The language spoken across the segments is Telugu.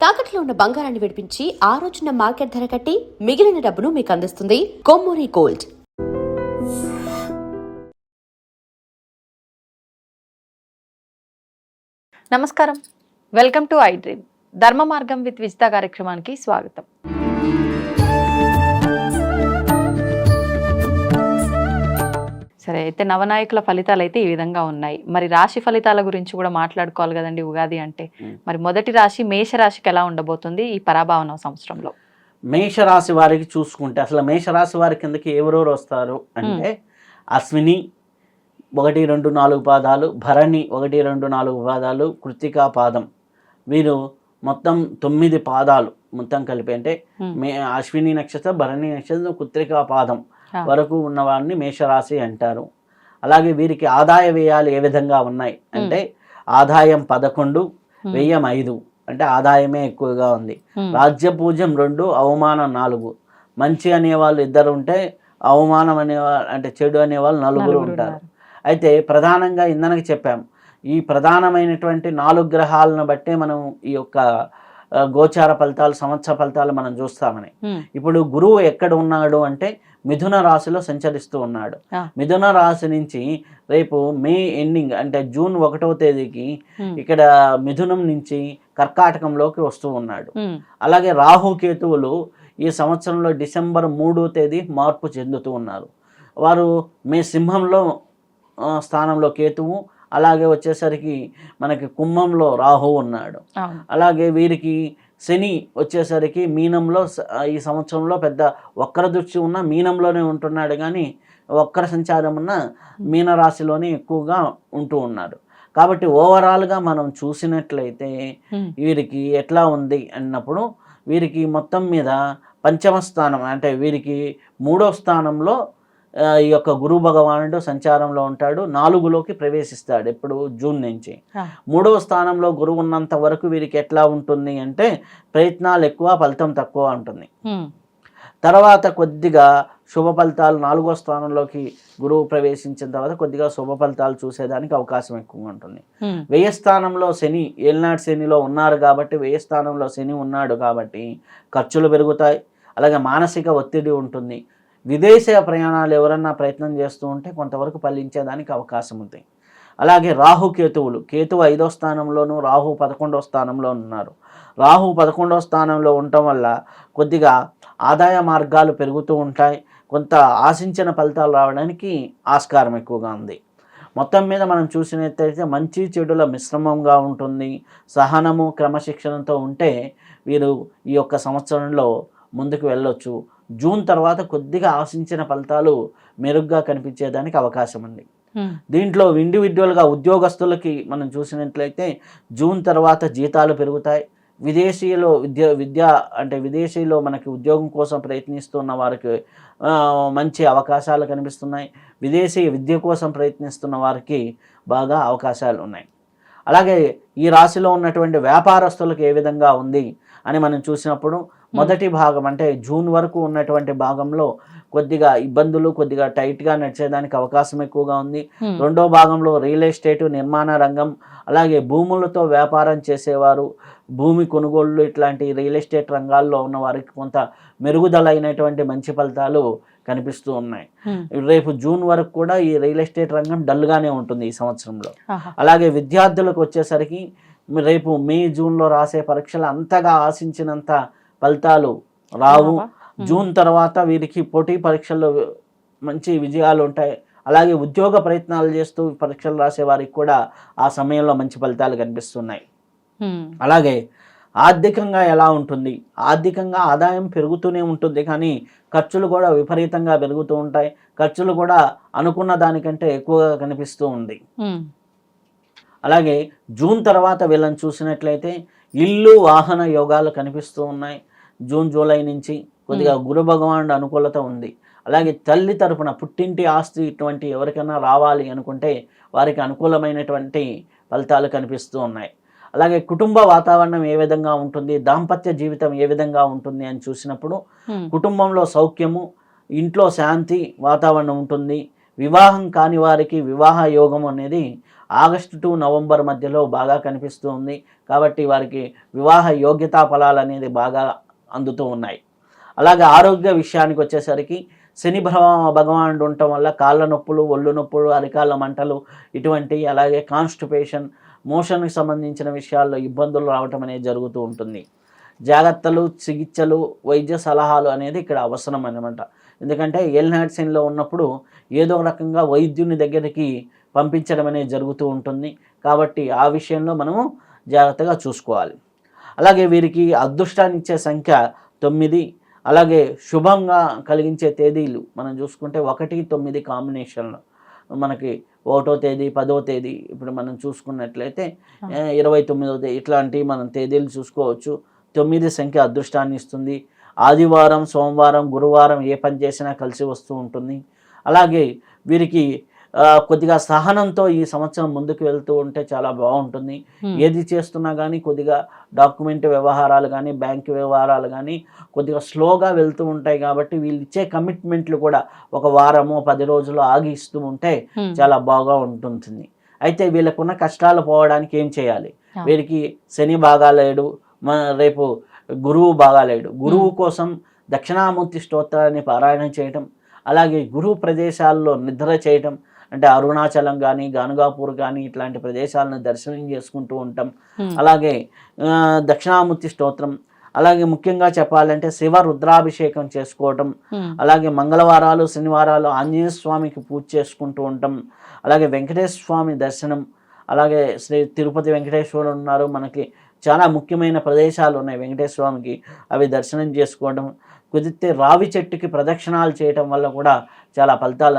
తాకట్లో ఉన్న బంగారాన్ని విడిపించి ఆ రోజున మార్కెట్ ధర కట్టి మిగిలిన డబ్బును మీకు అందిస్తుంది కొమ్మూరి గోల్డ్. నమస్కారం, వెల్కమ్ టు ఐ డ్రీమ్. ధర్మ మార్గం విత్ విజిత కార్యక్రమానికి స్వాగతం. సరే, అయితే నవనాయకుల ఫలితాలు అయితే ఈ విధంగా ఉన్నాయి. మరి రాశి ఫలితాల గురించి కూడా మాట్లాడుకోవాలి కదండి ఉగాది అంటే. మరి మొదటి రాశి మేషరాశికి ఎలా ఉండబోతుంది ఈ పరాభావన సంవత్సరంలో? మేషరాశి వారికి చూసుకుంటే అసలు మేషరాశి వారి కిందకి ఎవరెవరు వస్తారు అంటే అశ్విని 1, 2, 4 పాదాలు, భరణి 1, 2, 4 పాదాలు, కృత్తికా పాదం, వీరు మొత్తం 9 పాదాలు మొత్తం కలిపి అంటే అశ్విని నక్షత్రం, భరణి నక్షత్రం, కృత్తికా పాదం వరకు ఉన్న వారిని మేషరాశి అంటారు. అలాగే వీరికి ఆదాయ వ్యయాలు ఏ విధంగా ఉన్నాయి అంటే ఆదాయం 11, వ్యయం 5, అంటే ఆదాయమే ఎక్కువగా ఉంది. రాజ్య పూజ్యం 2, అవమానం 4. మంచి అనేవాళ్ళు 2 ఉంటే అవమానం అనేవాళ్ళు అంటే చెడు అనేవాళ్ళు 4 ఉంటారు. అయితే ప్రధానంగా ఇందనకి చెప్పాం, ఈ ప్రధానమైనటువంటి 4 గ్రహాలను బట్టే మనం ఈ యొక్క గోచార ఫలితాలు, సంవత్సర ఫలితాలు మనం చూస్తామని. ఇప్పుడు గురువు ఎక్కడ ఉన్నాడు అంటే మిథున రాశిలో సంచరిస్తూ ఉన్నాడు. మిథున రాశి నుంచి రేపు మే ఎండింగ్ అంటే జూన్ 1వ తేదీకి ఇక్కడ మిథునం నుంచి కర్కాటకంలోకి వస్తూ ఉన్నాడు. అలాగే రాహుకేతువులు ఈ సంవత్సరంలో డిసెంబర్ 3వ తేదీ మార్పు చెందుతూ ఉన్నారు. వారు మే సింహంలో స్థానంలో కేతువు, అలాగే వచ్చేసరికి మనకి కుంభంలో రాహు ఉన్నాడు. అలాగే వీరికి శని వచ్చేసరికి మీనంలో ఈ సంవత్సరంలో పెద్ద వక్ర దృష్టి ఉన్న మీనంలోనే ఉంటున్నాడు, కానీ వక్ర సంచారం ఉన్న మీనరాశిలోనే ఎక్కువగా ఉంటూ ఉన్నాడు. కాబట్టి ఓవరాల్గా మనం చూసినట్లయితే వీరికి ఎట్లా ఉంది అన్నప్పుడు వీరికి మొత్తం మీద పంచమ స్థానం అంటే వీరికి 3వ స్థానంలో ఈ యొక్క గురు భగవానుడు సంచారంలో ఉంటాడు. 4లోకి ప్రవేశిస్తాడు ఇప్పుడు జూన్ నుంచి. 3వ స్థానంలో గురువు ఉన్నంత వరకు వీరికి ఎట్లా ఉంటుంది అంటే ప్రయత్నాలు ఎక్కువ, ఫలితం తక్కువ ఉంటుంది. తర్వాత కొద్దిగా శుభ ఫలితాలు 4వ స్థానంలోకి గురువు ప్రవేశించిన తర్వాత కొద్దిగా శుభ ఫలితాలు చూసేదానికి అవకాశం ఎక్కువగా ఉంటుంది. వ్యయ స్థానంలో శని, ఏలినాటి శనిలో ఉన్నారు కాబట్టి, వ్యయ స్థానంలో శని ఉన్నాడు కాబట్టి ఖర్చులు పెరుగుతాయి. అలాగే మానసిక ఒత్తిడి ఉంటుంది. విదేశీ ప్రయాణాలు ఎవరన్నా ప్రయత్నం చేస్తూ ఉంటే కొంతవరకు ఫలించేదానికి అవకాశం ఉంది. అలాగే రాహుకేతువులు, కేతువు 5వ స్థానంలోను, రాహు 11వ స్థానంలో ఉన్నారు. రాహు 11వ స్థానంలో ఉండటం వల్ల కొద్దిగా ఆదాయ మార్గాలు పెరుగుతూ ఉంటాయి. కొంత ఆశించిన ఫలితాలు రావడానికి ఆస్కారం ఎక్కువగా ఉంది. మొత్తం మీద మనం చూసినట్లయితే మంచి చెడుల మిశ్రమంగా ఉంటుంది. సహనము, క్రమశిక్షణతో ఉంటే వీరు ఈ యొక్క సంవత్సరంలో ముందుకు వెళ్ళొచ్చు. జూన్ తర్వాత కొద్దిగా ఆశించిన ఫలితాలు మెరుగ్గా కనిపించేదానికి అవకాశం ఉంది. దీంట్లో ఇండివిజువల్గా ఉద్యోగస్తులకి మనం చూసినట్లయితే జూన్ తర్వాత జీతాలు పెరుగుతాయి. విదేశీలో మనకి ఉద్యోగం కోసం ప్రయత్నిస్తున్న వారికి మంచి అవకాశాలు కనిపిస్తున్నాయి. విదేశీ విద్య కోసం ప్రయత్నిస్తున్న వారికి బాగా అవకాశాలు ఉన్నాయి. అలాగే ఈ రాశిలో ఉన్నటువంటి వ్యాపారస్తులకు ఏ విధంగా ఉంది అని మనం చూసినప్పుడు మొదటి భాగం అంటే జూన్ వరకు ఉన్నటువంటి భాగంలో కొద్దిగా ఇబ్బందులు, కొద్దిగా టైట్గా నడిచేదానికి అవకాశం ఎక్కువగా ఉంది. 2వ భాగంలో రియల్ ఎస్టేట్, నిర్మాణ రంగం, అలాగే భూములతో వ్యాపారం చేసేవారు, భూమి కొనుగోళ్ళు ఇట్లాంటి రియల్ ఎస్టేట్ రంగాల్లో ఉన్న వారికి కొంత మెరుగుదలైనటువంటి మంచి ఫలితాలు కనిపిస్తూ ఉన్నాయి. రేపు జూన్ వరకు కూడా ఈ రియల్ ఎస్టేట్ రంగం డల్గానే ఉంటుంది ఈ సంవత్సరంలో. అలాగే విద్యార్థులకు వచ్చేసరికి రేపు మే, జూన్లో రాసే పరీక్షలు అంతగా ఆశించినంత ఫలితాలు రావు. జూన్ తర్వాత వీరికి పోటీ పరీక్షల్లో మంచి విజయాలు ఉంటాయి. అలాగే ఉద్యోగ ప్రయత్నాలు చేస్తూ పరీక్షలు రాసే వారికి కూడా ఆ సమయంలో మంచి ఫలితాలు కనిపిస్తున్నాయి. అలాగే ఆర్థికంగా ఎలా ఉంటుంది? ఆర్థికంగా ఆదాయం పెరుగుతూనే ఉంటుంది, కానీ ఖర్చులు కూడా విపరీతంగా పెరుగుతూ ఉంటాయి. ఖర్చులు కూడా అనుకున్న దానికంటే ఎక్కువగా కనిపిస్తూ ఉంది. అలాగే జూన్ తర్వాత వీళ్ళని చూసినట్లయితే ఇల్లు, వాహన యోగాలు కనిపిస్తూ ఉన్నాయి. జూన్, జూలై నుంచి కొద్దిగా గురు భగవానుడు అనుకూలత ఉంది. అలాగే తల్లి తరపున పుట్టింటి ఆస్తి ఇటువంటి ఎవరికైనా రావాలి అనుకుంటే వారికి అనుకూలమైనటువంటి ఫలితాలు కనిపిస్తూ ఉన్నాయి. అలాగే కుటుంబ వాతావరణం ఏ విధంగా ఉంటుంది, దాంపత్య జీవితం ఏ విధంగా ఉంటుంది అని చూసినప్పుడు కుటుంబంలో సౌఖ్యము, ఇంట్లో శాంతి వాతావరణం ఉంటుంది. వివాహం కాని వారికి వివాహ యోగం అనేది ఆగస్టు టు నవంబర్ మధ్యలో బాగా కనిపిస్తూ ఉంది. కాబట్టి వారికి వివాహ యోగ్యతా ఫలాలు అనేది బాగా అందుతూ ఉన్నాయి. అలాగే ఆరోగ్య విషయానికి వచ్చేసరికి శని భగవానుడు ఉండటం వల్ల కాళ్ళ నొప్పులు, ఒళ్ళు నొప్పులు, అరికాళ్ళ మంటలు ఇటువంటి, అలాగే కాన్స్టిపేషన్, మోషన్కి సంబంధించిన విషయాల్లో ఇబ్బందులు రావటం అనేది జరుగుతూ ఉంటుంది. జాగ్రత్తలు, చికిత్సలు, వైద్య సలహాలు అనేది ఇక్కడ అవసరం అన్నమాట. ఎందుకంటే ఏలినాటి శనిలో ఉన్నప్పుడు ఏదో రకంగా వైద్యుని దగ్గరికి పంపించడం అనేది జరుగుతూ ఉంటుంది. కాబట్టి ఆ విషయంలో మనము జాగ్రత్తగా చూసుకోవాలి. అలాగే వీరికి అదృష్టాన్ని ఇచ్చే సంఖ్య 9. అలాగే శుభంగా కలిగించే తేదీలు మనం చూసుకుంటే 1, 9 కాంబినేషన్లో మనకి 1వ తేదీ, 10వ తేదీ, ఇప్పుడు మనం చూసుకున్నట్లయితే 29వ తేదీ, ఇట్లాంటివి మనం తేదీలు చూసుకోవచ్చు. 9 సంఖ్య అదృష్టాన్ని ఇస్తుంది. ఆదివారం, సోమవారం, గురువారం ఏ పని చేసినా కలిసి వస్తూ ఉంటుంది. అలాగే వీరికి కొద్దిగా సహనంతో ఈ సంవత్సరం ముందుకు వెళ్తూ ఉంటే చాలా బాగుంటుంది. ఏది చేస్తున్నా కానీ కొద్దిగా డాక్యుమెంట్ వ్యవహారాలు కానీ, బ్యాంక్ వ్యవహారాలు కానీ కొద్దిగా స్లోగా వెళ్తూ ఉంటాయి. కాబట్టి వీళ్ళు ఇచ్చే కమిట్మెంట్లు కూడా ఒక వారము, 10 రోజులు ఆగి ఇస్తూ ఉంటే చాలా బాగా ఉంటుంది. అయితే వీళ్ళకున్న కష్టాలు పోవడానికి ఏం చేయాలి? వీరికి శని బాగాలేడు, రేపు గురువు బాగాలేడు. గురువు కోసం దక్షిణామూర్తి స్తోత్రాన్ని పారాయణం చేయటం, అలాగే గురువు ప్రదేశాల్లో నిద్ర చేయటం, అంటే అరుణాచలం కానీ, గానుగాపూర్ కానీ ఇట్లాంటి ప్రదేశాలను దర్శనం చేసుకుంటూ ఉంటాం. అలాగే దక్షిణామూర్తి స్తోత్రం, అలాగే ముఖ్యంగా చెప్పాలంటే శివ రుద్రాభిషేకం చేసుకోవటం, అలాగే మంగళవారాలు, శనివారాలు ఆంజనేయ స్వామికి పూజ చేసుకుంటూ ఉంటాం. అలాగే వెంకటేశ్వర స్వామి దర్శనం, అలాగే శ్రీ తిరుపతి వెంకటేశ్వరుడు ఉన్నారు, మనకి చాలా ముఖ్యమైన ప్రదేశాలు ఉన్నాయి వెంకటేశ్వర స్వామికి, అవి దర్శనం చేసుకోవడం. కుదిరితే రావి చెట్టుకి ప్రదక్షిణాలు చేయటం వల్ల కూడా చాలా ఫలితాలు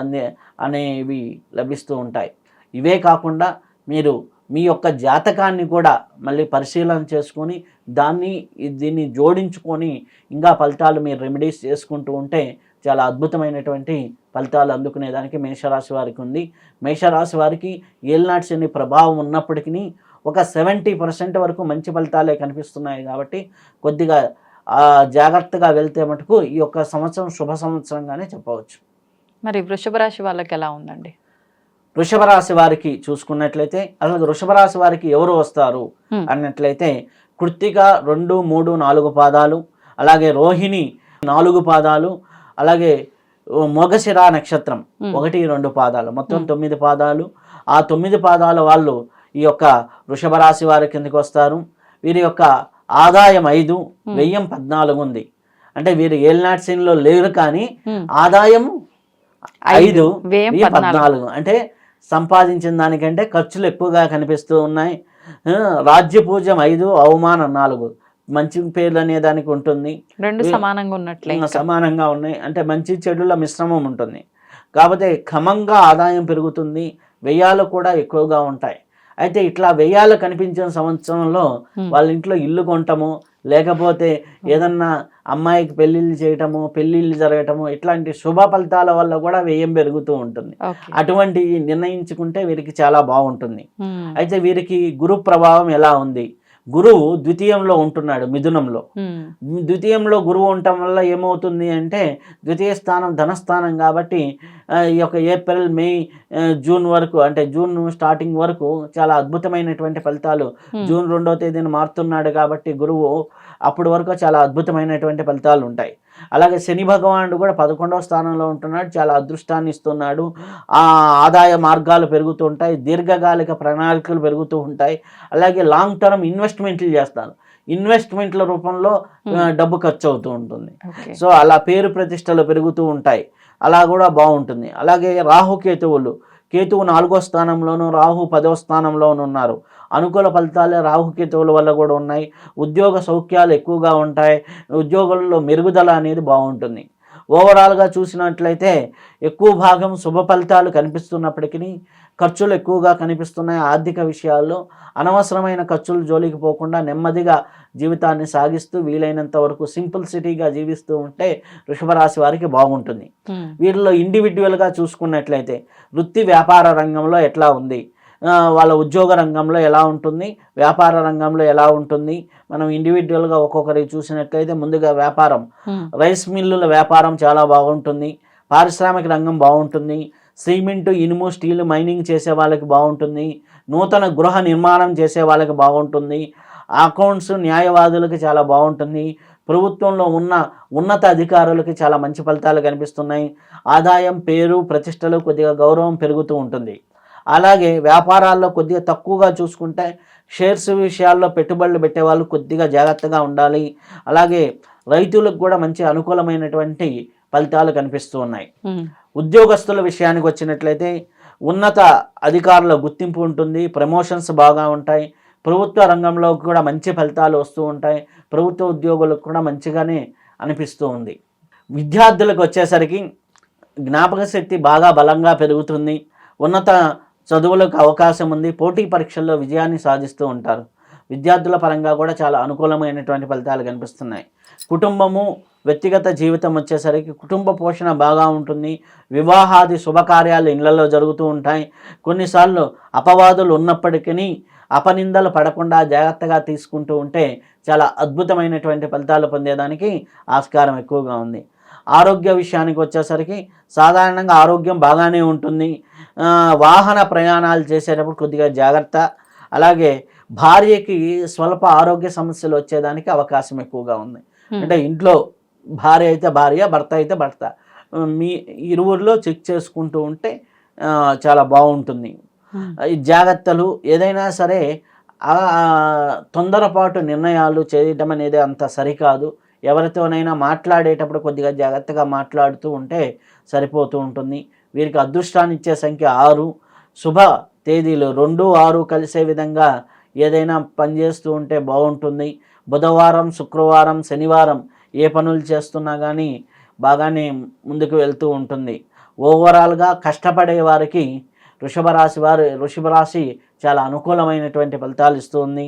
అనేవి లభిస్తూ ఉంటాయి. ఇవే కాకుండా మీరు మీ యొక్క జాతకాన్ని కూడా మళ్ళీ పరిశీలన చేసుకొని దీన్ని జోడించుకొని ఇంకా ఫలితాలు మీరు రెమెడీస్ చేసుకుంటూ ఉంటే చాలా అద్భుతమైనటువంటి ఫలితాలు అందుకునేదానికి మేషరాశి వారికి ఉంది. మేషరాశి వారికి ఏలినాటి శని ప్రభావం ఉన్నప్పటికీ ఒక 70% వరకు మంచి ఫలితాలే కనిపిస్తున్నాయి. కాబట్టి కొద్దిగా జాగ్రత్తగా వెళ్తే మటుకు ఈ యొక్క సంవత్సరం శుభ సంవత్సరంగానే చెప్పవచ్చు. మరి వృషభ రాశి వాళ్ళకి ఎలా ఉందండి? వృషభ రాశి వారికి చూసుకున్నట్లయితే అసలు వృషభ రాశి వారికి ఎవరు వస్తారు అన్నట్లయితే కృత్తిక 2, 3, 4 పాదాలు, అలాగే రోహిణి 4 పాదాలు, అలాగే మొగశిర నక్షత్రం 1, 2 పాదాలు, మొత్తం 9 పాదాలు. ఆ 9 పాదాల వాళ్ళు ఈ యొక్క వృషభ రాశి వారి కిందకి వస్తారు. వీరి యొక్క ఆదాయం 5, వ్యయం 14 ఉంది. అంటే వీరు ఏలినాటి శనిలో లేరు కానీ ఆదాయం 5, వ్యయం 14. అంటే సంపాదించిన దానికంటే ఖర్చులు ఎక్కువగా కనిపిస్తూ ఉన్నాయి. రాజ్య పూజ్యం 5, అవమానం 4. మంచి పేర్లు అనే దానికి ఉంటుంది. 2 సమానంగా ఉన్నట్లే, సమానంగా ఉన్నాయి. అంటే మంచి చెడుల మిశ్రమం ఉంటుంది. కాకపోతే క్రమంగా ఆదాయం పెరుగుతుంది, వ్యయాలు కూడా ఎక్కువగా ఉంటాయి. అయితే ఇట్లా వ్యయాలు కనిపించిన సంవత్సరంలో వాళ్ళ ఇంట్లో ఇల్లు కొనటము, లేకపోతే ఏదన్నా అమ్మాయికి పెళ్ళిళ్ళు చేయటము, పెళ్ళిళ్ళు జరగటము, ఇట్లాంటి శుభ ఫలితాల వల్ల కూడా వ్యయం పెరుగుతూ ఉంటుంది. అటువంటి నిర్ణయించుకుంటే వీరికి చాలా బాగుంటుంది. అయితే వీరికి గురు ప్రభావం ఎలా ఉంది? గురువు ద్వితీయంలో ఉంటున్నాడు, మిథునంలో. ద్వితీయంలో గురువు ఉండటం వల్ల ఏమవుతుంది అంటే ద్వితీయ స్థానం ధనస్థానం కాబట్టి ఈ యొక్క ఏప్రిల్, మే, జూన్ వరకు, అంటే జూన్ స్టార్టింగ్ వరకు చాలా అద్భుతమైనటువంటి ఫలితాలు. జూన్ 2వ తేదీన మారుతున్నాడు కాబట్టి గురువు అప్పటి వరకు చాలా అద్భుతమైనటువంటి ఫలితాలు ఉంటాయి. అలాగే శని భగవానుడు కూడా 11వ స్థానంలో ఉంటున్నాడు, చాలా అదృష్టాన్ని ఇస్తున్నాడు. ఆ ఆదాయ మార్గాలు పెరుగుతూ ఉంటాయి, దీర్ఘకాలిక ప్రణాళికలు పెరుగుతూ ఉంటాయి. అలాగే లాంగ్ టర్మ్ ఇన్వెస్ట్మెంట్లు చేస్తారు, ఇన్వెస్ట్మెంట్ల రూపంలో డబ్బు ఖర్చు అవుతూ ఉంటుంది. సో అలా పేరు ప్రతిష్టలు పెరుగుతూ ఉంటాయి, అలా కూడా బాగుంటుంది. అలాగే రాహుకేతువులు, కేతువు 4వ స్థానంలోను, రాహు 10వ స్థానంలోనూ ఉన్నారు. అనుకూల ఫలితాలే రాహుకేతువుల వల్ల కూడా ఉన్నాయి. ఉద్యోగ సౌఖ్యాలు ఎక్కువగా ఉంటాయి, ఉద్యోగుల్లో మెరుగుదల అనేది బాగుంటుంది. ఓవరాల్గా చూసినట్లయితే ఎక్కువ భాగం శుభ ఫలితాలు కనిపిస్తున్నప్పటికీ ఖర్చులు ఎక్కువగా కనిపిస్తున్నాయి. ఆర్థిక విషయాల్లో అనవసరమైన ఖర్చులు జోలికి పోకుండా నెమ్మదిగా జీవితాన్ని సాగిస్తూ వీలైనంత వరకు సింపుల్సిటీగా జీవిస్తూ ఉంటే వృషభ రాశి వారికి బాగుంటుంది. వీరిలో ఇండివిజువల్గా చూసుకున్నట్లయితే వృత్తి వ్యాపార రంగంలో ఎట్లా ఉంది, వాళ్ళ ఉద్యోగ రంగంలో ఎలా ఉంటుంది, వ్యాపార రంగంలో ఎలా ఉంటుంది, మనం ఇండివిజువల్గా ఒక్కొక్కరికి చూసినట్లయితే ముందుగా వ్యాపారం, రైస్ మిల్లుల వ్యాపారం చాలా బాగుంటుంది, పారిశ్రామిక రంగం బాగుంటుంది, సిమెంటు, ఇనుము, స్టీల్ మైనింగ్ చేసే వాళ్ళకి బాగుంటుంది. నూతన గృహ నిర్మాణం చేసే వాళ్ళకి బాగుంటుంది. అకౌంట్స్, న్యాయవాదులకి చాలా బాగుంటుంది. ప్రభుత్వంలో ఉన్న ఉన్నత అధికారులకి చాలా మంచి ఫలితాలు కనిపిస్తున్నాయి. ఆదాయం, పేరు, ప్రతిష్టలు, కొద్దిగా గౌరవం పెరుగుతూ ఉంటుంది. అలాగే వ్యాపారాల్లో కొద్దిగా తక్కువగా చూసుకుంటే షేర్స్ విషయాల్లో పెట్టుబడులు పెట్టే వాళ్ళు కొద్దిగా జాగ్రత్తగా ఉండాలి. అలాగే రైతులకు కూడా మంచి అనుకూలమైనటువంటి ఫలితాలు కనిపిస్తూ ఉన్నాయి. ఉద్యోగస్తుల విషయానికి వచ్చినట్లయితే ఉన్నత అధికారుల గుర్తింపు ఉంటుంది. ప్రమోషన్స్ బాగా ఉంటాయి. ప్రభుత్వ రంగంలో కూడా మంచి ఫలితాలు వస్తూ ఉంటాయి. ప్రభుత్వ ఉద్యోగులకు కూడా మంచిగానే అనిపిస్తూ ఉంది. విద్యార్థులకు వచ్చేసరికి జ్ఞాపక శక్తి బాగా బలంగా పెరుగుతుంది. ఉన్నత చదువులకు అవకాశం ఉంది. పోటీ పరీక్షల్లో విజయాన్ని సాధిస్తూ ఉంటారు. విద్యార్థుల పరంగా కూడా చాలా అనుకూలమైనటువంటి ఫలితాలు కనిపిస్తున్నాయి. కుటుంబము, వ్యక్తిగత జీవితం వచ్చేసరికి కుటుంబ పోషణ బాగా ఉంటుంది. వివాహాది శుభకార్యాలు ఇళ్లలో జరుగుతూ ఉంటాయి. కొన్నిసార్లు అపవాదులు ఉన్నప్పటికీ అపనిందలు పడకుండా జాగ్రత్తగా తీసుకుంటూ ఉంటే చాలా అద్భుతమైనటువంటి ఫలితాలు పొందేదానికి ఆస్కారం ఎక్కువగా ఉంది. ఆరోగ్య విషయానికి వచ్చేసరికి సాధారణంగా ఆరోగ్యం బాగానే ఉంటుంది. వాహన ప్రయాణాలు చేసేటప్పుడు కొద్దిగా జాగ్రత్త. అలాగే భార్యకి స్వల్ప ఆరోగ్య సమస్యలు వచ్చేదానికి అవకాశం ఎక్కువగా ఉంది. అంటే ఇంట్లో భార్య అయితే భార్య, భర్త అయితే భర్త, మీ ఇరువురిలో చెక్ చేసుకుంటూ ఉంటే చాలా బాగుంటుంది. ఈ జాగ్రత్తలు ఏదైనా సరే తొందరపాటు నిర్ణయాలు చేయటం అనేది అంత సరికాదు. ఎవరితోనైనా మాట్లాడేటప్పుడు కొద్దిగా జాగ్రత్తగా మాట్లాడుతూ ఉంటే సరిపోతూ ఉంటుంది. వీరికి అదృష్టాన్ని ఇచ్చే సంఖ్య 6. శుభ తేదీలు 2, 6 కలిసే విధంగా ఏదైనా పనిచేస్తూ ఉంటే బాగుంటుంది. బుధవారం, శుక్రవారం, శనివారం ఏ పనులు చేస్తున్నా కానీ బాగానే వెళ్తూ ఉంటుంది. ఓవరాల్గా కష్టపడే వారికి వృషభ రాశి చాలా అనుకూలమైనటువంటి ఫలితాలు ఇస్తుంది.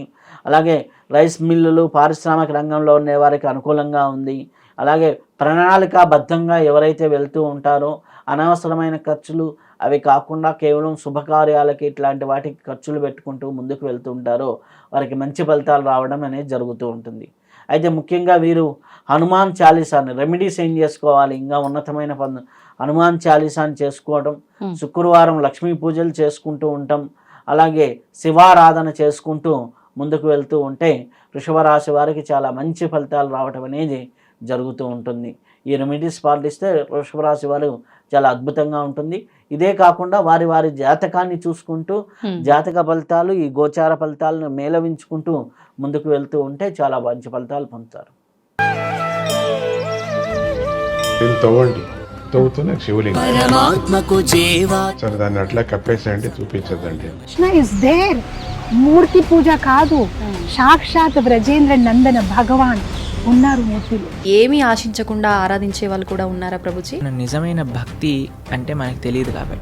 అలాగే రైస్ మిల్లులు, పారిశ్రామిక రంగంలో ఉండే వారికి అనుకూలంగా ఉంది. అలాగే ప్రణాళికాబద్ధంగా ఎవరైతే వెళ్తూ ఉంటారో అనవసరమైన ఖర్చులు అవి కాకుండా కేవలం శుభకార్యాలకి ఇట్లాంటి వాటికి ఖర్చులు పెట్టుకుంటూ ముందుకు వెళ్తూ ఉంటారో వారికి మంచి ఫలితాలు రావడం అనేది జరుగుతూ ఉంటుంది. అయితే ముఖ్యంగా వీరు హనుమాన్ చాలీసాని రెమెడీస్ ఏం చేసుకోవాలి, ఇంకా ఉన్నతమైన హనుమాన్ చాలీసాని చేసుకోవడం, శుక్రవారం లక్ష్మీ పూజలు చేసుకుంటూ ఉంటాం. అలాగే శివారాధన చేసుకుంటూ ముందుకు వెళ్తూ ఉంటే వృషభ రాశి వారికి చాలా మంచి ఫలితాలు రావటం అనేది జరుగుతూ ఉంటుంది. ఈ రెమెడీస్ పాటిస్తే వృషభ రాశి వారు చాలా అద్భుతంగా ఉంటుంది. ఇదే కాకుండా వారి జాతకాన్ని చూసుకుంటూ జాతక ఫలితాలు, ఈ గోచార ఫలితాలను మేళవించుకుంటూ ముందుకు వెళ్తూ ఉంటే చాలా మంచి ఫలితాలు పొందుతారు. తవ్వుతున్న శివలింగం సరే దాన్ని అట్లా కప్పేసేయండి, చూపించదండి. Krishna is there. మూర్తి పూజ కాదు, సాక్షాత్ బ్రజేంద్ర నందన భగవాన్ ఉన్నారు మూర్తిలో. ఏమీ ఆశించకుండా ఆరాధించే వాళ్ళు కూడా ఉన్నారా ప్రభుజీ? నిజమైన భక్తి అంటే మనకు తెలియదు కాబట్టి